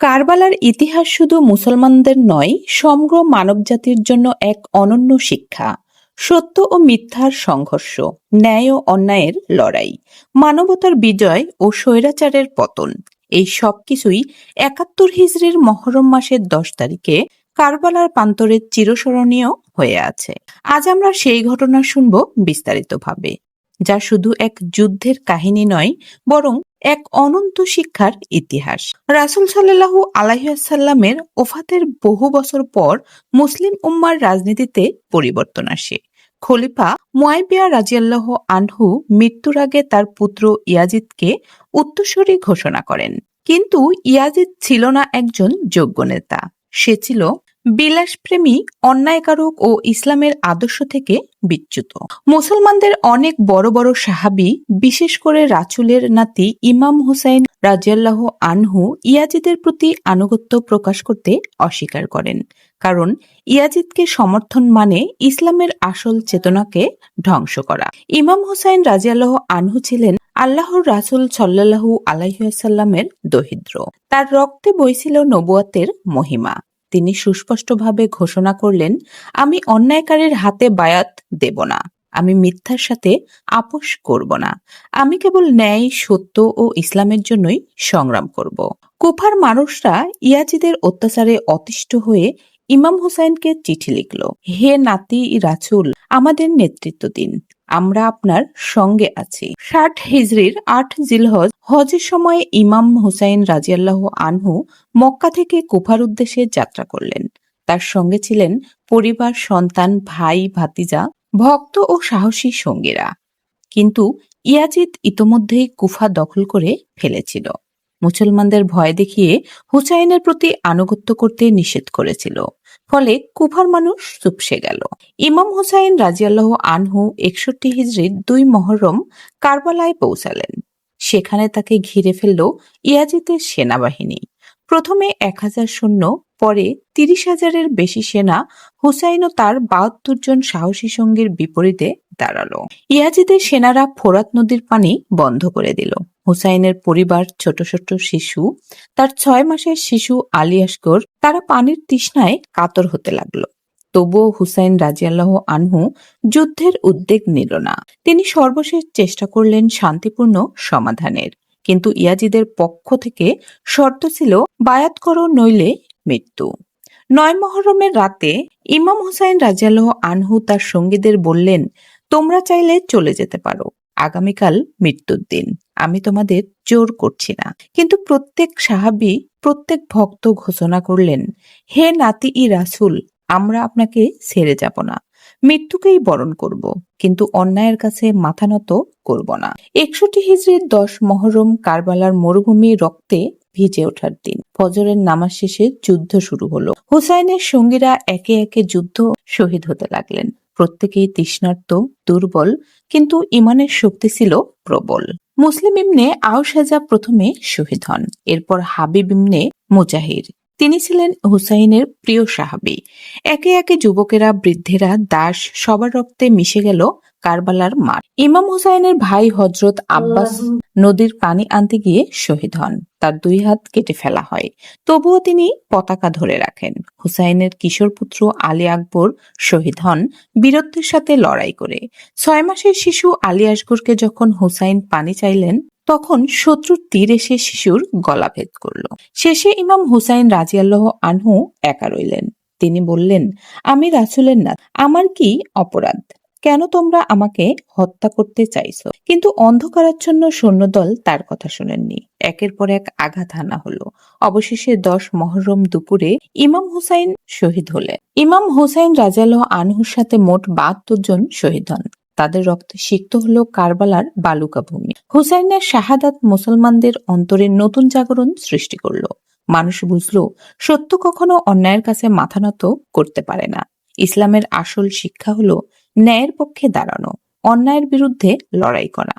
কারবালার ইতিহাস শুধু মুসলমানদের নয়, সমগ্র মানবজাতির জন্য এক অনন্য শিক্ষা। সত্য ও মিথ্যার সংঘর্ষ, ন্যায় ও অন্যায়ের লড়াই, মানবতার বিজয় ও স্বৈরাচারের পতন, এই সবকিছুই ৭১ হিজরির মহরম মাসের ১০ তারিখে কারবালার প্রান্তরে চিরস্মরণীয় হয়ে আছে। আজ আমরা সেই ঘটনা শুনব বিস্তারিতভাবে, যা শুধু এক যুদ্ধের কাহিনী নয়, বরং এক অনন্ত শিক্ষার ইতিহাস। রাসূল সাল্লাল্লাহু আলাইহি ওয়াসাল্লামের ওফাতের বহু বছর পর মুসলিম উম্মার রাজনীতিতে পরিবর্তন আসে। খলিফা মুয়াবিয়া রাদিয়াল্লাহু আনহু মৃত্যুর আগে তার পুত্র ইয়াজিদকে উত্তরসূরি ঘোষণা করেন। কিন্তু ইয়াজিদ ছিল না একজন যোগ্য নেতা, সে ছিল বিলাসপ্রেমী, অন্যায়কারক ও ইসলামের আদর্শ থেকে বিচ্যুত। মুসলমানদের অনেক বড় বড় সাহাবী, বিশেষ করে রাসূলের নাতি ইমাম হুসাইন রাদিয়াল্লাহু আনহু ইয়াজিদের প্রতি আনুগত্য প্রকাশ করতে অস্বীকার করেন, কারণ ইয়াজিদকে সমর্থন মানে ইসলামের আসল চেতনাকে ধ্বংস করা। ইমাম হুসাইন রাদিয়াল্লাহু আনহু ছিলেন আল্লাহর রাসূল সাল্লাল্লাহু আলাইহি ওয়াসাল্লামের দহিদ্র। তার রক্তে বইছিল নবুয়তের মহিমা। তিনি সুস্পষ্টভাবে ঘোষণা করলেন, আমি অন্যায়কারীর হাতে বায়াত দেব না, আমি মিথ্যার সাথে আপোষ করব না, আমি কেবল ন্যায়, সত্য ও ইসলামের জন্যই সংগ্রাম করব। কুফার মানুষরা ইয়াজিদের অত্যাচারে অতিষ্ঠ হয়ে ইমাম হুসাইনকে চিঠি লিখল, হে নাতি রাসূল, আমাদের নেতৃত্ব দিন, আমরা আপনার সঙ্গে আছি। ৬০ হিজরির ৮ জিলহজ হজের সময় ইমাম হুসাইন রাদিয়াল্লাহু আনহু মক্কা থেকে কুফার উদ্দেশ্যে যাত্রা করলেন। তার সঙ্গে ছিলেন পরিবার, সন্তান, ভাই, ভাতিজা, ভক্ত ও সাহসী সঙ্গীরা। কিন্তু ইয়াজিদ ইতোমধ্যেই কুফা দখল করে ফেলেছিল। মুসলমানদের ভয় দেখিয়ে হুসাইনের প্রতি আনুগত্য করতে নিষেধ করেছিল। ফলে কুফার মানুষ চুপসে গেল। ইমাম হুসাইন রাদিয়াল্লাহু আনহু ৬১ হিজরির ২ মহরম কারবালায় পৌঁছালেন। সেখানে তাকে ঘিরে ফেলল ইয়াজিদের সেনাবাহিনী। প্রথমে ১০০০ সৈন্য, পরে ৩০,০০০-এর বেশি সেনা হুসাইন ও তার ৭২ জন সাহসী সঙ্গীর বিপরীতে দাঁড়ালো। ইয়াজিদের সেনারা ফোরাত নদীর পানি বন্ধ করে দিল। হুসাইনের পরিবার, ছোট ছোট শিশু, তার ৬ মাসের শিশু আলী আসগর, তারা পানির তৃষ্ণায় কাতর হতে লাগলো। তবুও হুসাইন রাদিয়াল্লাহু আনহু যুদ্ধের উদ্যোগ নিল না। তিনি সর্বশেষ চেষ্টা করলেন শান্তিপূর্ণ সমাধানের, কিন্তু ইয়াজিদের পক্ষ থেকে শর্ত ছিল, বায়াত করো নইলে মৃত্যু। ৯ মহরমের রাতে ইমাম হুসাইন রাদিয়াল্লাহু আনহু তার সঙ্গীদের বললেন, তোমরা চাইলে চলে যেতে পারো, আগামীকাল মৃত্যুর দিন, আমি তোমাদের জোর করছি না। কিন্তু প্রত্যেক সাহাবী, প্রত্যেক ভক্ত ঘোষণা করলেন, হে নাতি রাসূল, আমরা আপনাকে ছেড়ে যাব না, মৃত্যুকেই বরণ করব, কিন্তু অন্যায়ের কাছে মাথা নত করব না। ৬১ হিজরির ১০ মহরম কারবালার মরুভূমি রক্তে ভিজে ওঠার দিন। ফজরের নামাজ শেষে যুদ্ধ শুরু হলো। হুসাইনের সঙ্গীরা একে একে যুদ্ধ শহীদ হতে লাগলেন। প্রত্যেকেই তৃষ্ণার্ত, দুর্বল, কিন্তু ইমানের শক্তি ছিল প্রবল। মুসলিম ইবনে আওসাজা প্রথমে শহীদ হন, এরপর হাবিব ইবনে মুজাহির। তিনি ছিলেন হুসাইনের প্রিয় সাহাবী। একে একে যুবকেরা, বৃদ্ধেরা, দাস, সবার রক্তে মিশে গেল কারবালার মাঠ। ইমাম হুসাইনের ভাই হযরত আব্বাস নদীর পানি আনতে গিয়ে শহীদ হন। তার ২ হাত কেটে ফেলা হয়, তবুও তিনি পতাকা ধরে রাখেন। হুসাইনের কিশোর পুত্র আলী আকবর শহীদ হন বীরত্বের সাথে লড়াই করে। ৬ মাসের শিশু আলী আসগরকে যখন হুসাইন পানি চাইলেন, তখন শত্রুর তীর এসে শিশুর গলা ভেদ করল। শেষে ইমাম হুসাইন রাদিয়াল্লাহু আনহু একা রইলেন। তিনি বললেন, আমি রাসূলের নাত, আমার কি অপরাধ? কেন তোমরা আমাকে হত্যা করতে চাইছো? কিন্তু অন্ধকারাচ্ছন্ন সৈন্যদল তার কথা শোনেননি। একের পর এক আঘাত হানা হলো। অবশেষে ১০ মহরম দুপুরে ইমাম হুসাইন শহীদ হলেন। ইমাম হুসাইন রাদিয়াল্লাহু আনহুর সাথে মোট ৭২ জন শহীদ হন। তাদের রক্তে সিক্ত হলো কারবালার বালুকা ভূমি। হুসাইনের শাহাদাত মুসলমানদের অন্তরে নতুন জাগরণ সৃষ্টি করলো। মানুষ বুঝল, সত্য কখনো অন্যায়ের কাছে মাথা নত করতে পারে না। ইসলামের আসল শিক্ষা হলো ন্যায়ের পক্ষে দাঁড়ানো, অন্যায়ের বিরুদ্ধে লড়াই করা।